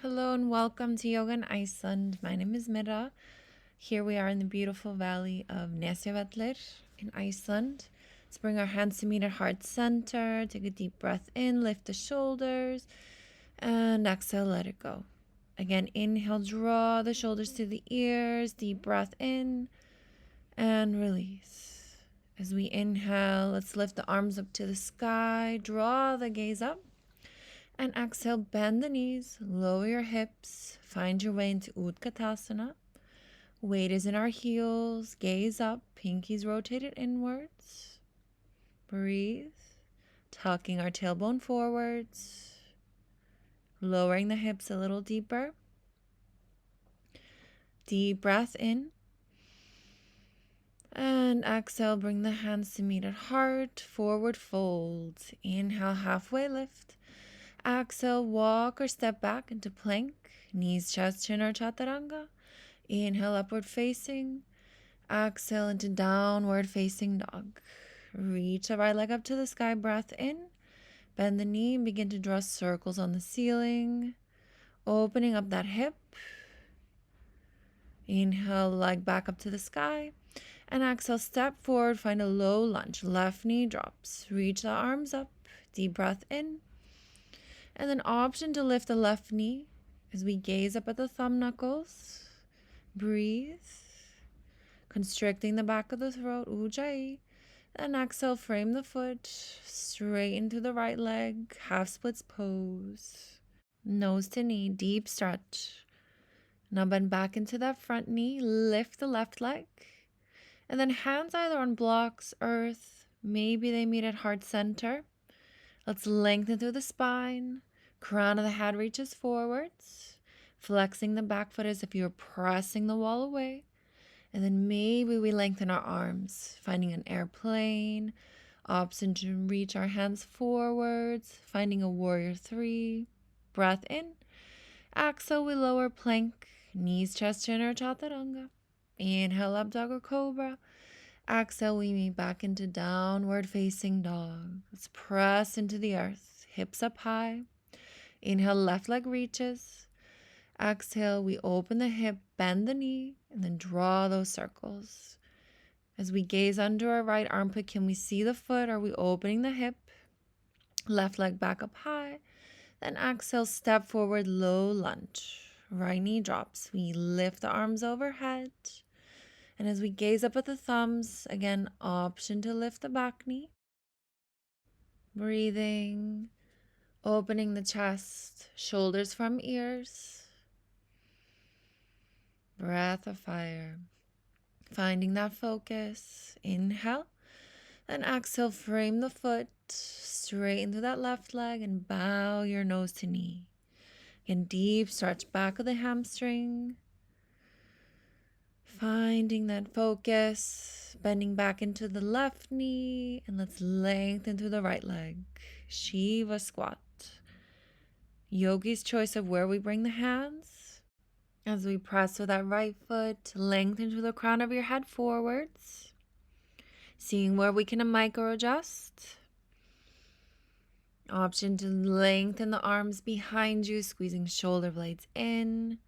Hello and welcome to Yoga in Iceland. My name is Mira. Here we are in the beautiful valley of Nesjavellir in Iceland. Let's bring our hands to meet our heart center. Take a deep breath in, lift the shoulders, and exhale, let it go. Again, inhale, draw the shoulders to the ears. Deep breath in and release. As we inhale, let's lift the arms up to the sky. Draw the gaze up. And exhale, bend the knees, lower your hips, find your way into Utkatasana. Weight is in our heels, gaze up, pinkies rotated inwards. Breathe, tucking our tailbone forwards, lowering the hips a little deeper. Deep breath in. And exhale, bring the hands to meet at heart, forward fold. Inhale, halfway lift. Exhale, walk or step back into plank, knees, chest, chin, or chaturanga. Inhale, upward facing. Exhale into downward facing dog. Reach the right leg up to the sky, breath in. Bend the knee and begin to draw circles on the ceiling, opening up that hip. Inhale, leg back up to the sky. And exhale, step forward, find a low lunge. Left knee drops. Reach the arms up. Deep breath in. And then option to lift the left knee as we gaze up at the thumb knuckles. Breathe. Constricting the back of the throat, Ujjayi. And exhale, frame the foot, straighten to the right leg, half splits pose. Nose to knee, deep stretch. Now bend back into that front knee, lift the left leg. And then hands either on blocks, earth, maybe they meet at heart center. Let's lengthen through the spine. Crown of the head reaches forwards, flexing the back foot as if you're pressing the wall away. And then maybe we lengthen our arms, finding an airplane. Option to reach our hands forwards, finding a warrior three. Breath in. Exhale, we lower plank, knees, chest, chin, or chaturanga. Inhale, up dog or cobra. Exhale, we meet back into downward facing dog. Let's press into the earth, hips up high. Inhale, left leg reaches. Exhale, we open the hip, bend the knee, and then draw those circles. As we gaze under our right armpit, can we see the foot? Are we opening the hip? Left leg back up high. Then exhale, step forward, low lunge. Right knee drops. We lift the arms overhead. And as we gaze up at the thumbs, again, option to lift the back knee. Breathing, opening the chest, shoulders from ears. Breath of fire. Finding that focus. Inhale. Then exhale, frame the foot, straighten through that left leg and bow your nose to knee. Again, deep stretch back of the hamstring. Finding that focus, bending back into the left knee, and let's lengthen through the right leg. Shiva squat. Yogi's choice of where we bring the hands. As we press with that right foot, lengthen through the crown of your head forwards. Seeing where we can micro adjust. Option to lengthen the arms behind you, squeezing shoulder blades in.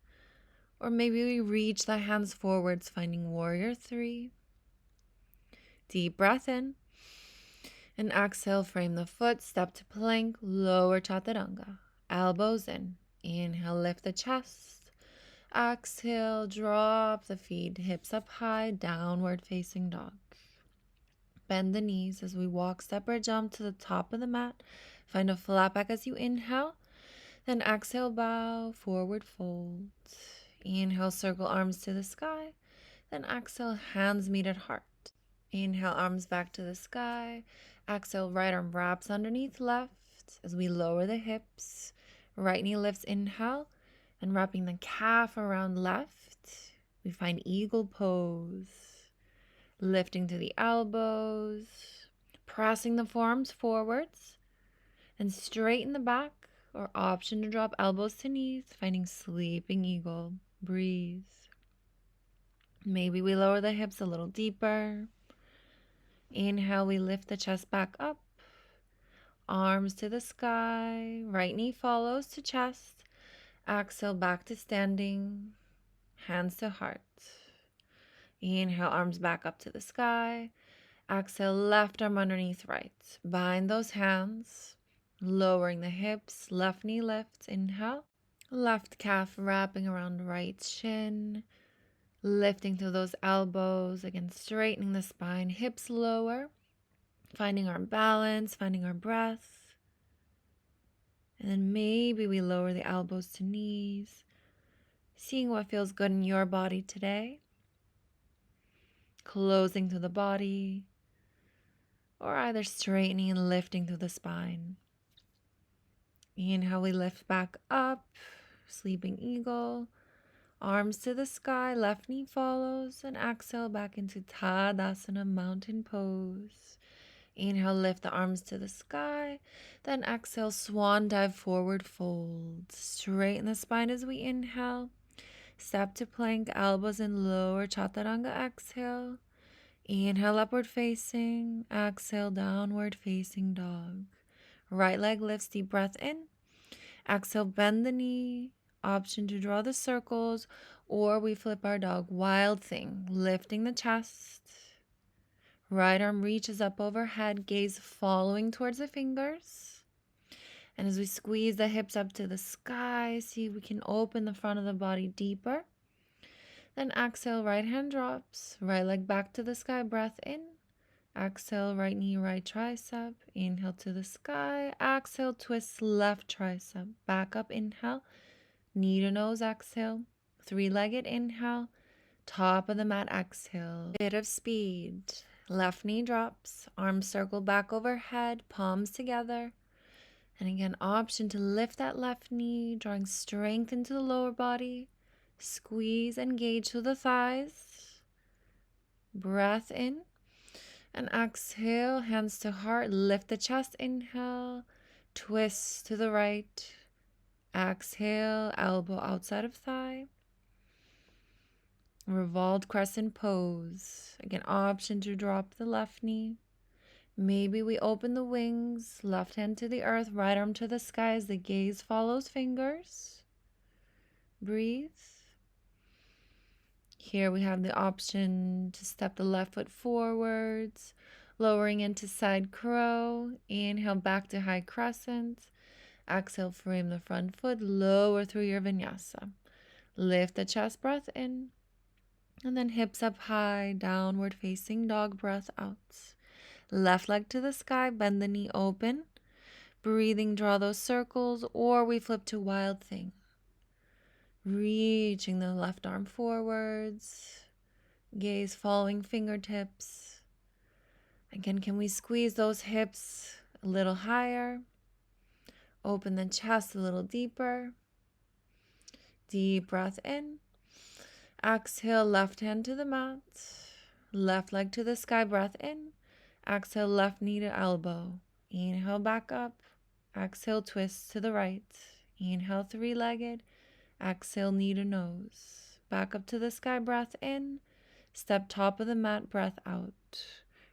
Or maybe we reach the hands forwards, finding warrior three. Deep breath in. And exhale, frame the foot, step to plank, lower chaturanga. Elbows in. Inhale, lift the chest. Exhale, drop the feet, hips up high, downward facing dog. Bend the knees as we walk, step or jump to the top of the mat. Find a flat back as you inhale. Then exhale, bow, forward fold. Inhale, circle arms to the sky. Then exhale, hands meet at heart. Inhale, arms back to the sky. Exhale, right arm wraps underneath left as we lower the hips. Right knee lifts, inhale. And wrapping the calf around left, we find eagle pose. Lifting to the elbows, pressing the forearms forwards, and straighten the back, or option to drop elbows to knees, finding sleeping eagle. Breathe. Maybe we lower the hips a little deeper. Inhale, we lift the chest back up. Arms to the sky. Right knee follows to chest. Exhale, back to standing, hands to heart. Inhale, arms back up to the sky. Exhale, left arm underneath right. Bind those hands, lowering the hips, left knee lifts. Inhale, left calf wrapping around right shin, lifting through those elbows. Again, straightening the spine, hips lower, finding our balance, finding our breath. And then maybe we lower the elbows to knees, seeing what feels good in your body today. Closing through the body, or either straightening and lifting through the spine. Inhale, we lift back up, sleeping eagle. Arms to the sky, left knee follows, and exhale back into Tadasana, mountain pose. Inhale, lift the arms to the sky, then exhale, swan dive, forward fold. Straighten the spine as we inhale. Step to plank, elbows in lower chaturanga, exhale. Inhale, upward facing, exhale, downward facing dog. Right leg lifts, deep breath in. Exhale, bend the knee. Option to draw the circles, or we flip our dog, wild thing, lifting the chest. Right arm reaches up overhead, gaze following towards the fingers. And as we squeeze the hips up to the sky, see if we can open the front of the body deeper. Then exhale, right hand drops, right leg back to the sky, breath in. Exhale, right knee, right tricep. Inhale to the sky. Exhale, twist left tricep. Back up, inhale. Knee to nose, exhale. Three-legged inhale. Top of the mat, exhale. Bit of speed. Left knee drops. Arms circle back overhead. Palms together. And again, option to lift that left knee, drawing strength into the lower body. Squeeze, engage through the thighs. Breath in. And exhale, hands to heart. Lift the chest, inhale. Twist to the right. Exhale, elbow outside of thigh. Revolved crescent pose. Again, option to drop the left knee. Maybe we open the wings, left hand to the earth, right arm to the sky as the gaze follows fingers. Breathe. Here we have the option to step the left foot forwards, lowering into side crow. Inhale back to high crescent. Exhale, frame the front foot, lower through your vinyasa. Lift the chest, breath in. And then hips up high, downward facing dog, breath out. Left leg to the sky, bend the knee open. Breathing, draw those circles, or we flip to wild thing. Reaching the left arm forwards. Gaze following fingertips. Again, can we squeeze those hips a little higher? Open the chest a little deeper. Deep breath in. Exhale, left hand to the mat. Left leg to the sky, breath in. Exhale, left knee to elbow. Inhale, back up. Exhale, twist to the right. Inhale, three-legged. Exhale, knee to nose. Back up to the sky, breath in. Step top of the mat, breath out.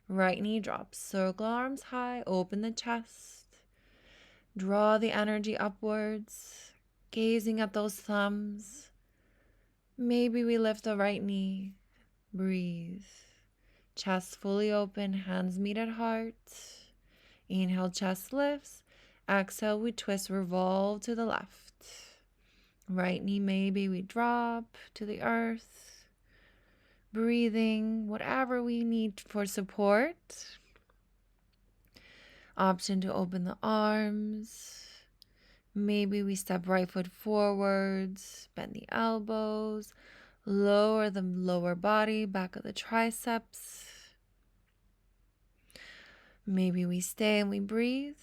Right knee drops. Circle arms high, open the chest. Draw the energy upwards, gazing at those thumbs. Maybe we lift the right knee. Breathe. Chest fully open, hands meet at heart. Inhale, chest lifts. Exhale, we twist, revolve to the left. Right knee, maybe we drop to the earth. Breathing, whatever we need for support. Option to open the arms. Maybe we step right foot forwards, bend the elbows, lower the lower body, back of the triceps. Maybe we stay and we breathe.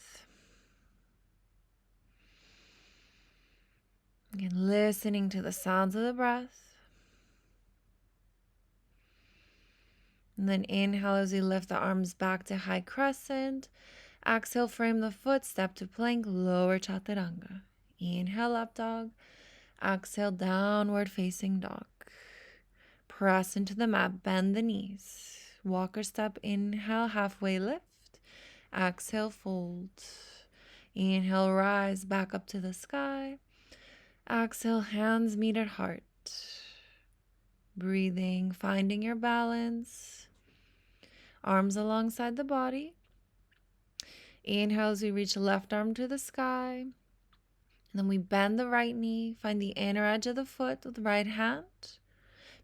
Again, listening to the sounds of the breath. And then inhale as we lift the arms back to high crescent. Exhale, frame the foot, step to plank, lower chaturanga. Inhale, up dog. Exhale, downward facing dog. Press into the mat, bend the knees. Walker step, inhale, halfway lift. Exhale, fold. Inhale, rise back up to the sky. Exhale, hands meet at heart. Breathing, finding your balance. Arms alongside the body. Inhale as we reach left arm to the sky. And then we bend the right knee, find the inner edge of the foot with the right hand.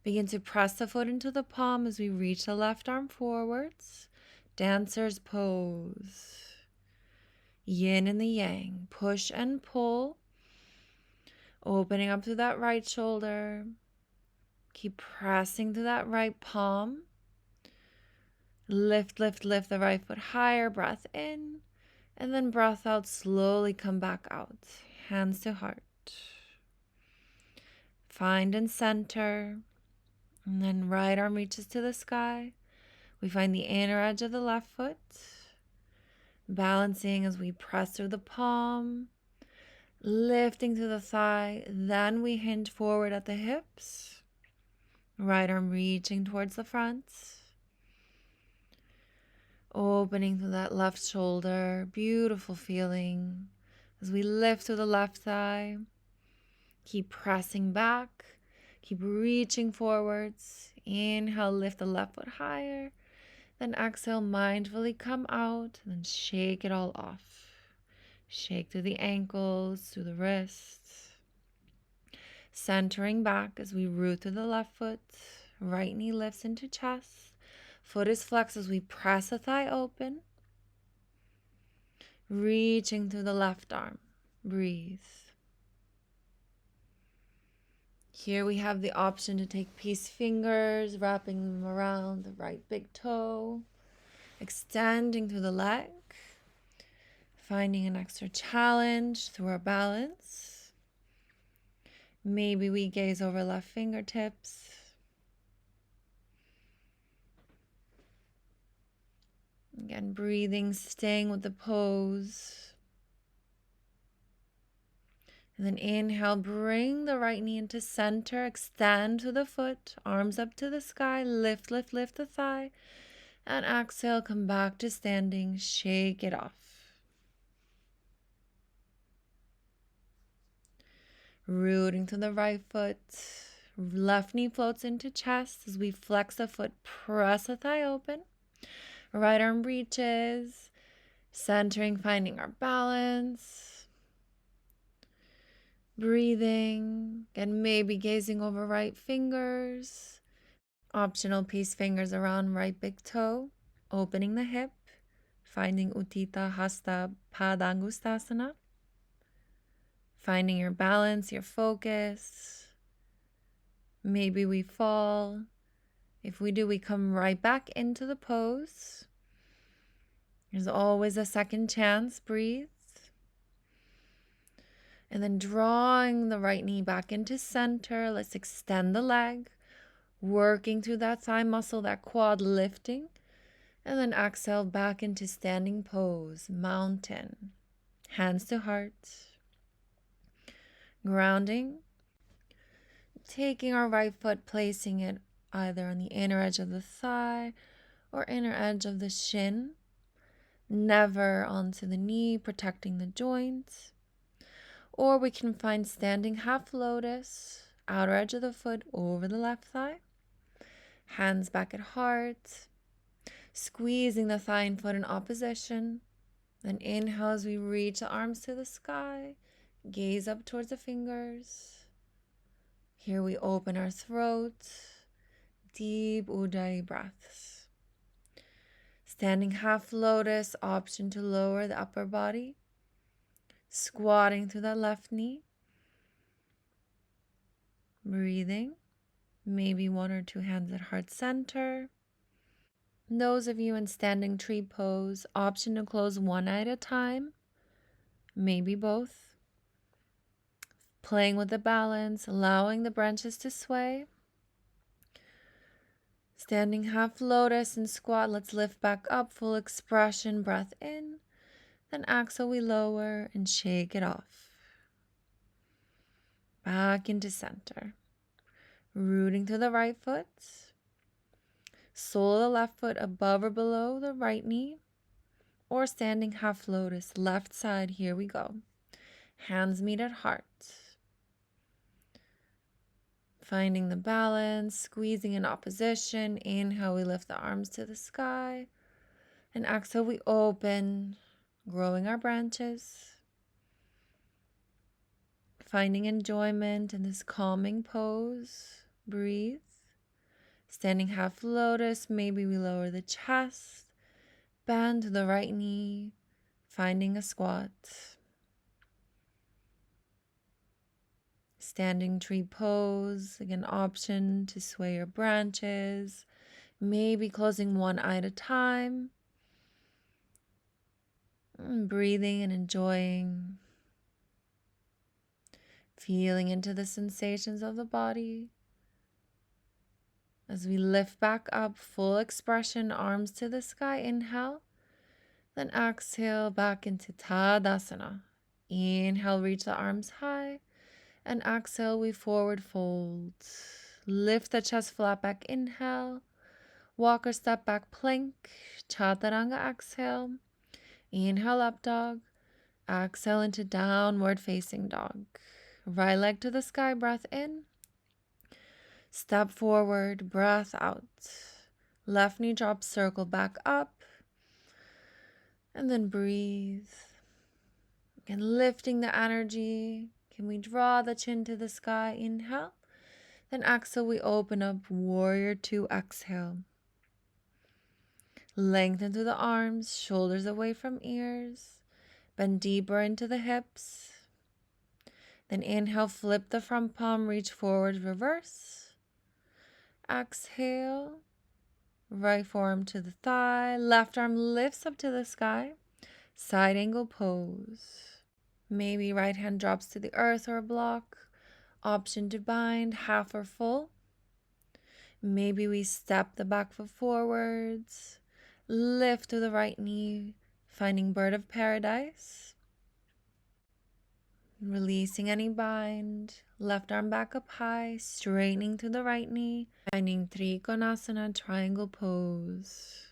Begin to press the foot into the palm as we reach the left arm forwards. Dancer's pose. Yin and the yang. Push and pull. Opening up through that right shoulder. Keep pressing through that right palm. Lift, lift, lift the right foot higher. Breath in. And then breath out. Slowly come back out. Hands to heart. Find and center. And then right arm reaches to the sky. We find the inner edge of the left foot. Balancing as we press through the palm. Lifting through the thigh. Then we hinge forward at the hips. Right arm reaching towards the front. Opening through that left shoulder. Beautiful feeling. As we lift through the left thigh. Keep pressing back. Keep reaching forwards. Inhale, lift the left foot higher. Then exhale, mindfully come out. Then shake it all off. Shake through the ankles, through the wrists. Centering back as we root through the left foot. Right knee lifts into chest. Foot is flexed as we press the thigh open. Reaching through the left arm. Breathe. Here we have the option to take peace fingers, wrapping them around the right big toe, extending through the leg, finding an extra challenge through our balance. Maybe we gaze over left fingertips. Again, breathing, staying with the pose. And then inhale, bring the right knee into center, extend to the foot, arms up to the sky, lift, lift, lift the thigh. And exhale, come back to standing, shake it off. Rooting to the right foot, left knee floats into chest as we flex the foot, press the thigh open. Right arm reaches, centering, finding our balance. Breathing, and maybe gazing over right fingers. Optional peace fingers around right big toe. Opening the hip, finding Utthita Hasta Padangusthasana. Finding your balance, your focus. Maybe we fall. If we do, we come right back into the pose. There's always a second chance. Breathe. And then drawing the right knee back into center. Let's extend the leg. Working through that thigh muscle, that quad lifting. And then exhale back into standing pose. Mountain. Hands to heart. Grounding. Taking our right foot, placing it either on the inner edge of the thigh or inner edge of the shin. Never onto the knee, protecting the joint. Or we can find standing half lotus, outer edge of the foot over the left thigh. Hands back at heart. Squeezing the thigh and foot in opposition. Then inhale as we reach the arms to the sky. Gaze up towards the fingers. Here we open our throat. Deep Ujjayi breaths. Standing half lotus, option to lower the upper body. Squatting to that left knee. Breathing. Maybe one or two hands at heart center. Those of you in standing tree pose, option to close one eye at a time. Maybe both. Playing with the balance, allowing the branches to sway. Standing half lotus and squat. Let's lift back up, full expression, breath in. Then exhale, we lower and shake it off. Back into center. Rooting through the right foot. Sole of the left foot above or below the right knee. Or standing half lotus, left side. Here we go. Hands meet at heart. Finding the balance, squeezing in opposition. Inhale, we lift the arms to the sky. And exhale, we open, growing our branches. Finding enjoyment in this calming pose. Breathe. Standing half lotus, maybe we lower the chest. Bend to the right knee, finding a squat. Standing tree pose, again, option to sway your branches, maybe closing one eye at a time. Breathing and enjoying. Feeling into the sensations of the body. As we lift back up, full expression, arms to the sky, inhale. Then exhale back into Tadasana. Inhale, reach the arms high. And exhale, we forward fold. Lift the chest flat back, inhale. Walk or step back plank. Chaturanga, exhale. Inhale, up dog. Exhale into downward facing dog. Right leg to the sky, breath in. Step forward, breath out. Left knee drops, circle back up. And then breathe. Again, lifting the energy. Can we draw the chin to the sky? Inhale. Then exhale, we open up, warrior two, exhale. Lengthen through the arms, shoulders away from ears. Bend deeper into the hips. Then inhale, flip the front palm, reach forward, reverse. Exhale, right forearm to the thigh, left arm lifts up to the sky, side angle pose. Maybe right hand drops to the earth or a block. Option to bind, half or full. Maybe we step the back foot forwards, lift to the right knee, finding bird of paradise. Releasing any bind, left arm back up high, straightening to the right knee, finding Trikonasana, triangle pose.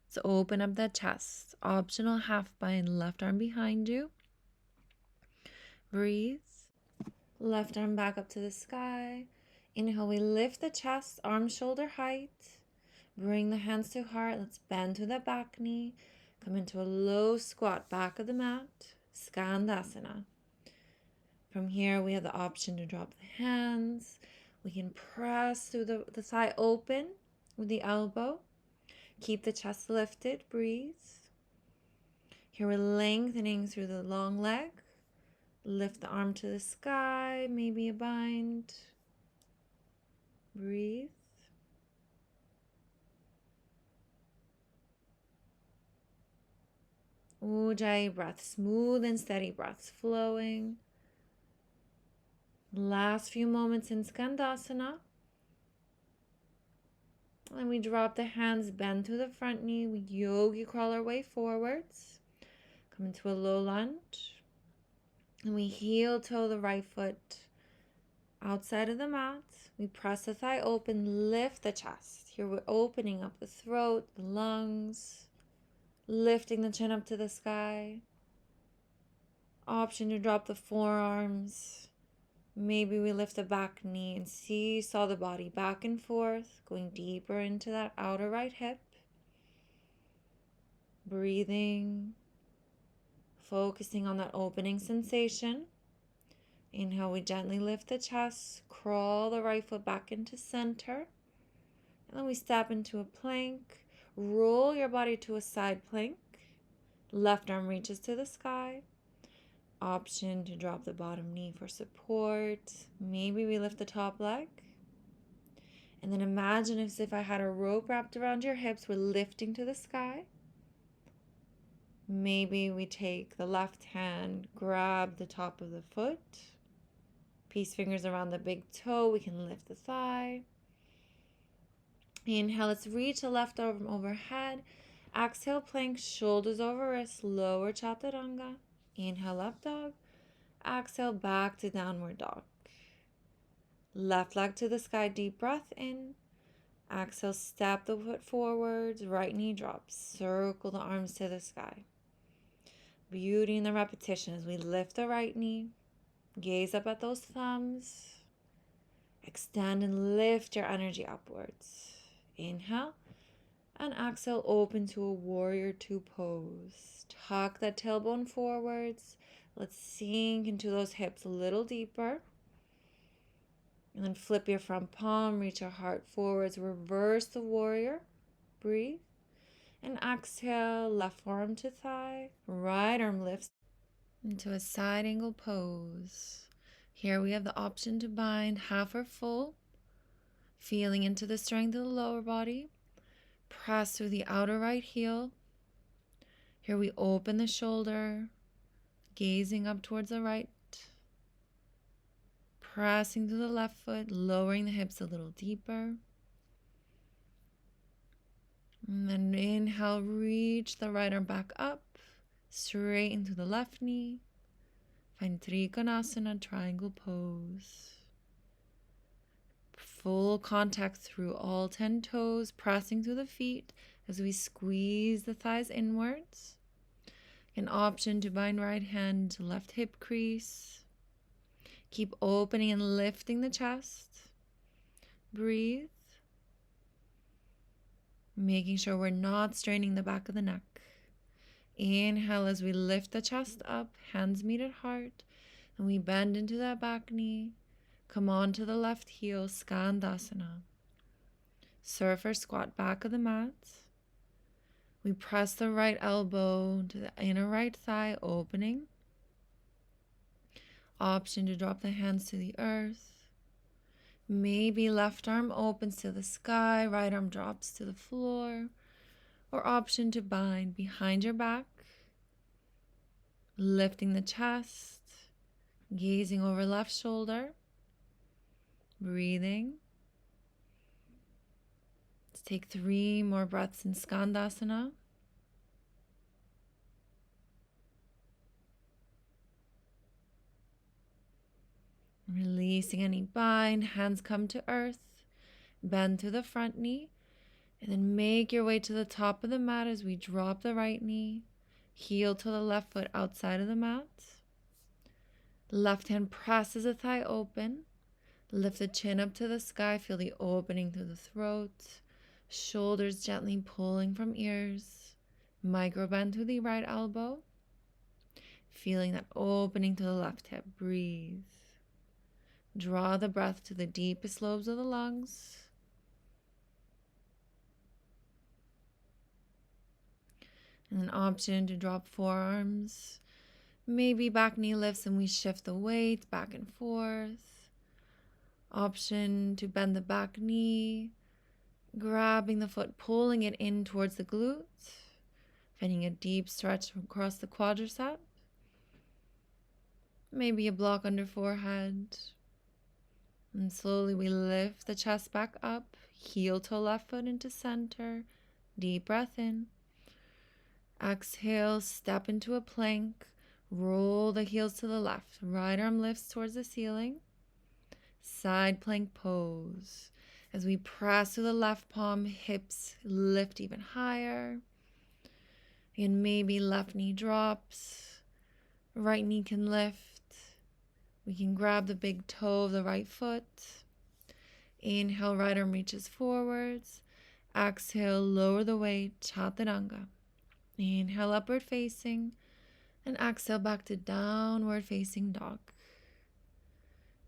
So open up the chest, optional half bind, left arm behind you. Breathe. Left arm back up to the sky. Inhale, we lift the chest, arms shoulder height. Bring the hands to heart. Let's bend to the back knee. Come into a low squat, back of the mat. Skandasana. From here, we have the option to drop the hands. We can press through the thigh open with the elbow. Keep the chest lifted. Breathe. Here we're lengthening through the long leg. Lift the arm to the sky, maybe a bind. Breathe. Ujjayi breath, smooth and steady breaths flowing. Last few moments in Skandasana. And we drop the hands, bend to the front knee. We yogi crawl our way forwards. Come into a low lunge. And we heel toe the right foot outside of the mat. We press the thigh open, lift the chest. Here we're opening up the throat, the lungs, lifting the chin up to the sky. Option to drop the forearms. Maybe we lift the back knee and seesaw the body back and forth, going deeper into that outer right hip. Breathing, focusing on that opening sensation. Inhale, we gently lift the chest, crawl the right foot back into center. And then we step into a plank. Roll your body to a side plank. Left arm reaches to the sky. Option to drop the bottom knee for support. Maybe we lift the top leg. And then imagine as if I had a rope wrapped around your hips. We're lifting to the sky. Maybe we take the left hand, grab the top of the foot. Peace fingers around the big toe. We can lift the thigh. Inhale, let's reach the left arm overhead. Exhale, plank, shoulders over wrists, lower chaturanga. Inhale, up dog. Exhale, back to downward dog. Left leg to the sky, deep breath in. Exhale, step the foot forwards, right knee drops. Circle the arms to the sky. Beauty in the repetition as we lift the right knee. Gaze up at those thumbs. Extend and lift your energy upwards. Inhale. And exhale, open to a warrior two pose. Tuck that tailbone forwards. Let's sink into those hips a little deeper. And then flip your front palm, reach your heart forwards, reverse the warrior. Breathe. And exhale, left forearm to thigh, right arm lifts into a side angle pose. Here we have the option to bind half or full, feeling into the strength of the lower body. Press through the outer right heel. Here we open the shoulder, gazing up towards the right. Pressing through the left foot, lowering the hips a little deeper. And then inhale, reach the right arm back up, straighten through the left knee. Find Trikonasana, triangle pose. Full contact through all 10 toes, pressing through the feet as we squeeze the thighs inwards. An option to bind right hand to left hip crease. Keep opening and lifting the chest. Breathe. Making sure we're not straining the back of the neck. Inhale as we lift the chest up, hands meet at heart, and we bend into that back knee. Come on to the left heel, Skandasana. Surfer squat back of the mat. We press the right elbow to the inner right thigh, opening. Option to drop the hands to the earth. Maybe left arm opens to the sky, right arm drops to the floor. Or option to bind behind your back, lifting the chest, gazing over left shoulder, breathing. Let's take 3 more breaths in Skandasana. Releasing any bind, hands come to earth, bend through the front knee, and then make your way to the top of the mat as we drop the right knee, heel to the left foot outside of the mat. Left hand presses the thigh open, lift the chin up to the sky, feel the opening through the throat, shoulders gently pulling from ears, micro bend through the right elbow, feeling that opening to the left hip. Breathe. Draw the breath to the deepest lobes of the lungs. And an option to drop forearms. Maybe back knee lifts and we shift the weight back and forth. Option to bend the back knee, grabbing the foot, pulling it in towards the glutes, finding a deep stretch across the quadricep. Maybe a block under forehead. And slowly we lift the chest back up, heel to left foot into center. Deep breath in. Exhale, step into a plank. Roll the heels to the left. Right arm lifts towards the ceiling. Side plank pose. As we press through the left palm, hips lift even higher. And maybe left knee drops. Right knee can lift. We can grab the big toe of the right foot. Inhale, right arm reaches forwards. Exhale, lower the weight, Chaturanga. Inhale, upward facing. And exhale, back to downward facing dog.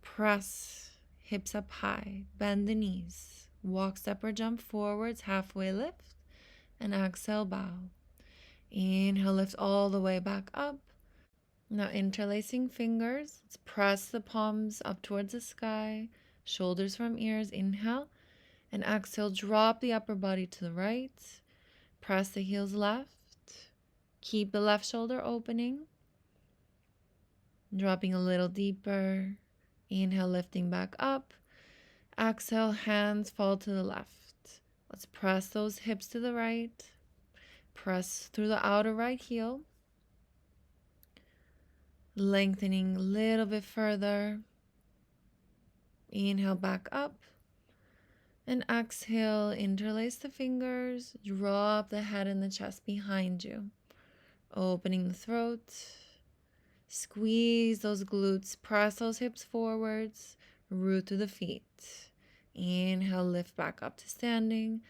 Press, hips up high, bend the knees. Walk, step, or jump forwards, halfway lift. And exhale, bow. Inhale, lift all the way back up. Now interlacing fingers, let's press the palms up towards the sky, shoulders from ears. Inhale, and exhale, drop the upper body to the right. Press the heels left. Keep the left shoulder opening. Dropping a little deeper. Inhale, lifting back up. Exhale, hands fall to the left. Let's press those hips to the right. Press through the outer right heel. Lengthening a little bit further. Inhale, back up. And exhale, interlace the fingers. Drop the head and the chest behind you. Opening the throat. Squeeze those glutes. Press those hips forwards. root through the feet. Inhale, lift back up to standing.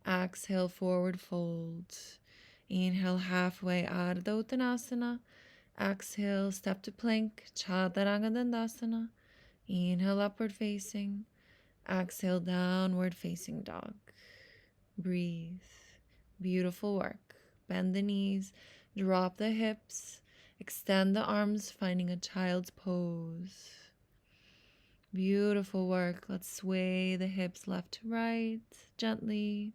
Exhale, forward fold. Inhale, halfway out of the Uttanasana. Exhale, step to plank, Chaturanga Dandasana. Inhale, upward facing. Exhale, downward facing dog. Breathe. Beautiful work. Bend the knees, drop the hips, extend the arms, finding a child's pose. Beautiful work. Let's sway the hips left to right gently.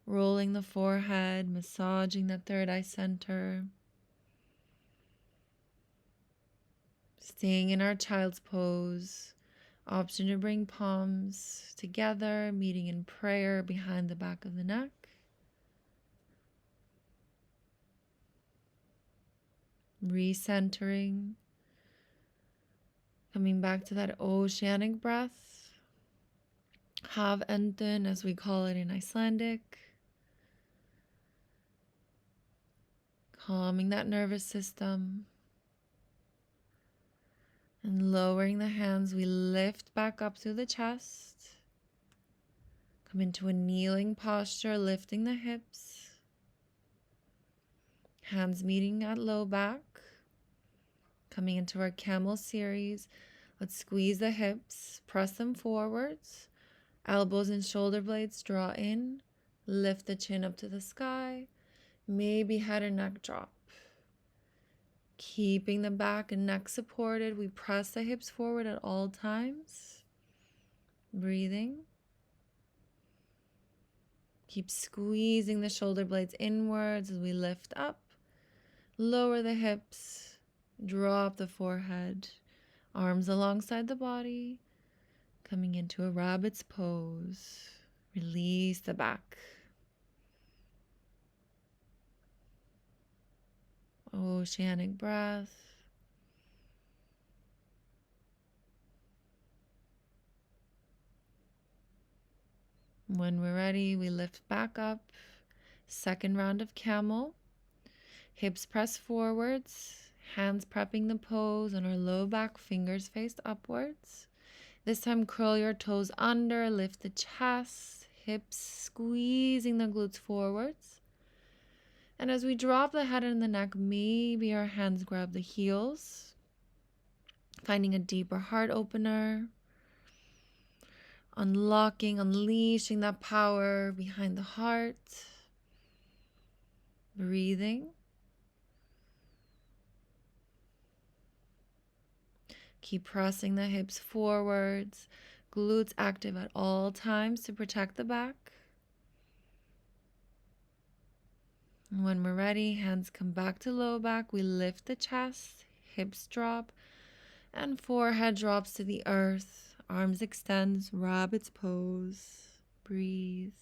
Rolling the forehead, massaging the third eye center. Staying in our child's pose. Option to bring palms together, meeting in prayer behind the back of the neck. Recentering. Coming back to that oceanic breath. Havendun, as we call it in Icelandic. Calming that nervous system. And lowering the hands, we lift back up through the chest. Come into a kneeling posture, lifting the hips. Hands meeting at low back. Coming into our camel series. Let's squeeze the hips, press them forwards. Elbows and shoulder blades draw in. Lift the chin up to the sky. Maybe head and neck drop. Keeping the back and neck supported, we press the hips forward at all times. Breathing. Keep squeezing the shoulder blades inwards as we lift up. Lower the hips. Drop the forehead. Arms alongside the body. Coming into a rabbit's pose. Release the back. Oceanic breath. When we're ready, we lift back up. Second round of camel. Hips press forwards. Hands prepping the pose on our low back, fingers faced upwards. This time curl your toes under, lift the chest, hips squeezing the glutes forwards. And as we drop the head and the neck, maybe our hands grab the heels, finding a deeper heart opener, unlocking, unleashing that power behind the heart, breathing. Keep pressing the hips forwards, glutes active at all times to protect the back. And when we're ready, hands come back to low back. We lift the chest, hips drop, and forehead drops to the earth. Arms extends, rabbit's pose. Breathe.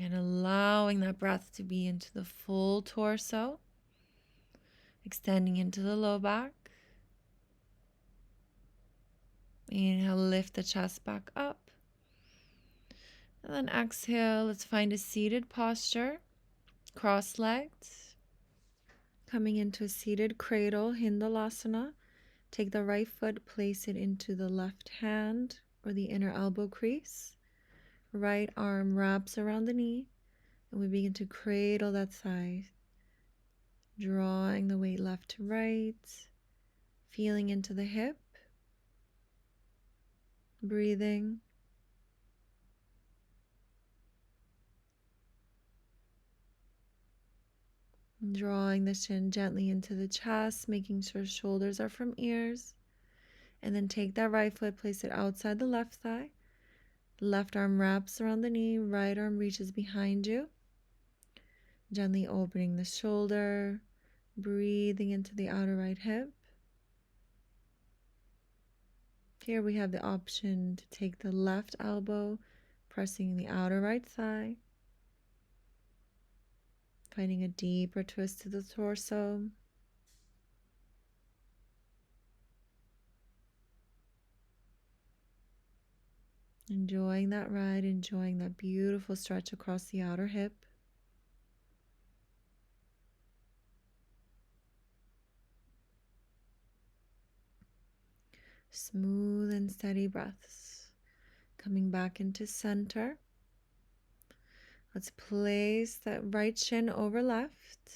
And allowing that breath to be into the full torso, extending into the low back. Inhale, lift the chest back up. And then exhale, let's find a seated posture, cross-legged. Coming into a seated cradle, Hindalasana. Take the right foot, place it into the left hand or the inner elbow crease. Right arm wraps around the knee, and we begin to cradle that thigh, drawing the weight left to right, feeling into the hip, breathing. Drawing the chin gently into the chest, making sure shoulders are from ears. And then take that right foot, place it outside the left thigh. Left arm wraps around the knee, right arm reaches behind you. Gently opening the shoulder, breathing into the outer right hip. Here we have the option to take the left elbow, pressing the outer right thigh. Finding a deeper twist to the torso. Enjoying that ride, enjoying that beautiful stretch across the outer hip. Smooth and steady breaths. Coming back into center. Let's place that right shin over left.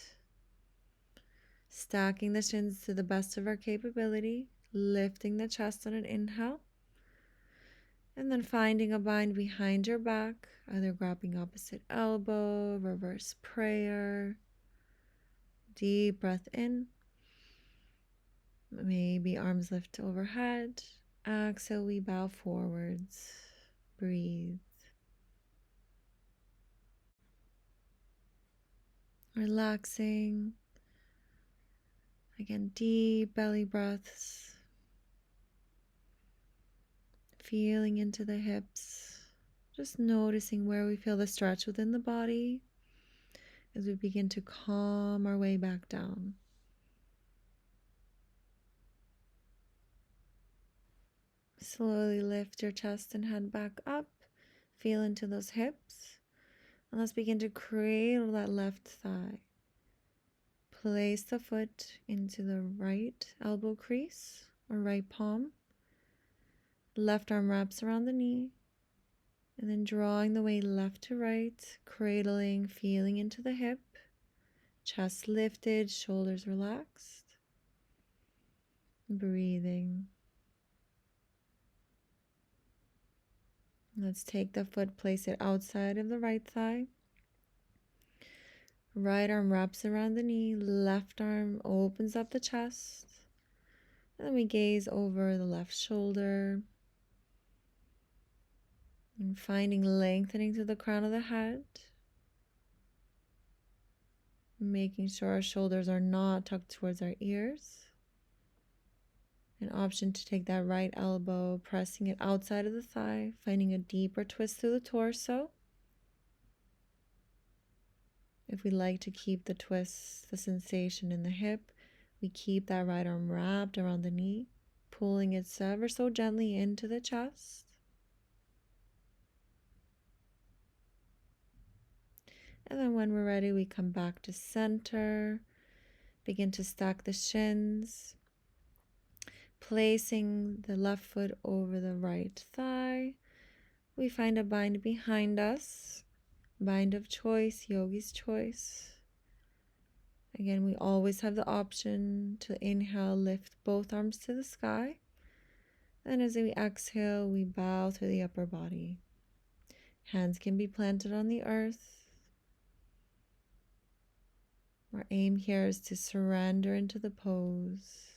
Stacking the shins to the best of our capability. Lifting the chest on an inhale. And then finding a bind behind your back, either grabbing opposite elbow, reverse prayer. Deep breath in. Maybe arms lift overhead. Exhale, we bow forwards. Breathe. Relaxing. Again, deep belly breaths. Feeling into the hips. Just noticing where we feel the stretch within the body as we begin to calm our way back down. Slowly lift your chest and head back up. Feel into those hips. And let's begin to cradle that left thigh. Place the foot into the right elbow crease or right palm. Left arm wraps around the knee. And then drawing the weight left to right, cradling, feeling into the hip. Chest lifted, shoulders relaxed. Breathing. Let's take the foot, place it outside of the right thigh. Right arm wraps around the knee, left arm opens up the chest. And then we gaze over the left shoulder. And finding lengthening to the crown of the head. Making sure our shoulders are not tucked towards our ears. An option to take that right elbow, pressing it outside of the thigh, finding a deeper twist through the torso. If we like to keep the twist, the sensation in the hip, we keep that right arm wrapped around the knee, pulling it ever so gently into the chest. And then when we're ready, we come back to center, begin to stack the shins, placing the left foot over the right thigh. We find a bind behind us, bind of choice, yogi's choice. Again, we always have the option to inhale, lift both arms to the sky. Then as we exhale, we bow through the upper body. Hands can be planted on the earth. Our aim here is to surrender into the pose.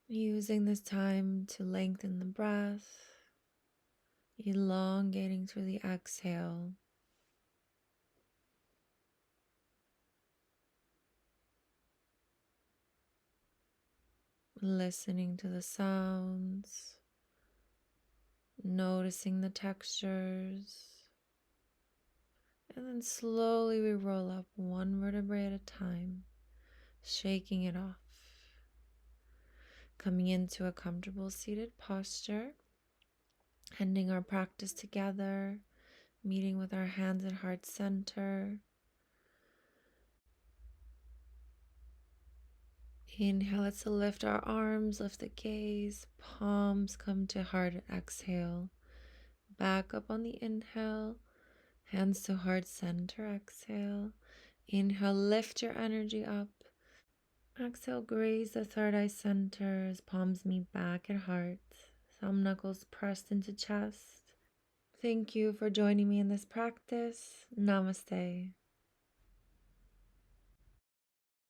Using this time to lengthen the breath, elongating through the exhale. Listening to the sounds, noticing the textures, and then slowly we roll up one vertebrae at a time, shaking it off. Coming into a comfortable seated posture, ending our practice together, meeting with our hands at heart center. Inhale, let's lift our arms, lift the gaze, palms come to heart and exhale. Back up on the inhale, hands to heart center, exhale. Inhale, lift your energy up. Exhale, graze the third eye center as palms meet back at heart. Thumb knuckles pressed into chest. Thank you for joining me in this practice. Namaste.